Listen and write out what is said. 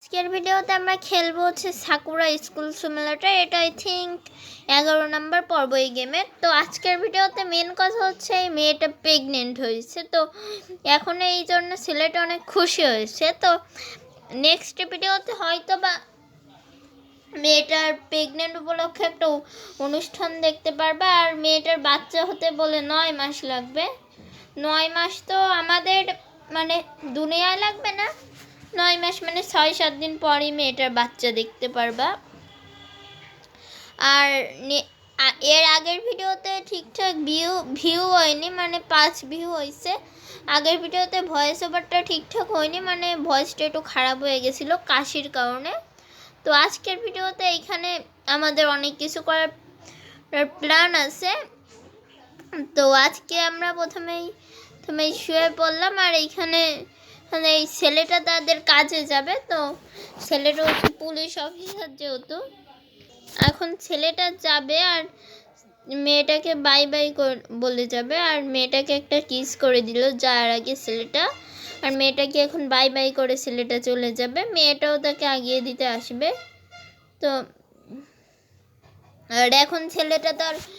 আজকের ভিডিওতে আমরা খেলবো হচ্ছে সাকুরা স্কুল সিমুলেটর। এটা আই থিঙ্ক 11 নম্বর পর্ব এই গেমের। তো আজকের ভিডিওতে মেন কথা হচ্ছে এই মেয়েটা প্রেগনেন্ট হয়েছে, তো এখন এই জন্য ছেলেটা অনেক খুশি হয়েছে। তো নেক্সট ভিডিওতে হয়তো বা মেয়েটার প্রেগনেন্ট উপলক্ষে একটা অনুষ্ঠান দেখতে পারবে। আর মেয়েটার বাচ্চা হতে বলে 9 মাস লাগবে। 9 মাস তো আমাদের মানে দুনিয়ায় লাগবে না, 9 মাস মানে 6-7 দিন পরই মেয়েটার বাচ্চা দেখতে পারবা। আর এর আগের ভিডিওতে ঠিকঠাক ভিউ হয়নি, মানে 5 ভিউ হয়েছে। আগের ভিডিওতে ভয়েস ওভারটা ঠিকঠাক হয়নি, মানে ভয়েসটা একটু খারাপ হয়ে গেছিলো কাশির কারণে। তো আজকের ভিডিওতে এইখানে আমাদের অনেক কিছু করার প্ল্যান আছে। তো আজকে আমরা প্রথমেই শুয়ে পড়লাম, আর এইখানে এই ছেলেটা তাদের কাজে যাবে। তো ছেলেটা হচ্ছে পুলিশ অফিসার, যেহেতু এখন ছেলেটা যাবে আর মেয়েটাকে বাই বাই বলে যাবে। আর মেয়েটাকে একটা কিস করে দিল যাওয়ার আগে ছেলেটা, আর মেয়েটাকে এখন বাই বাই করে ছেলেটা চলে যাবে। মেয়েটাও তাকে আগিয়ে দিতে আসবে। তো আর এখন ছেলেটা তার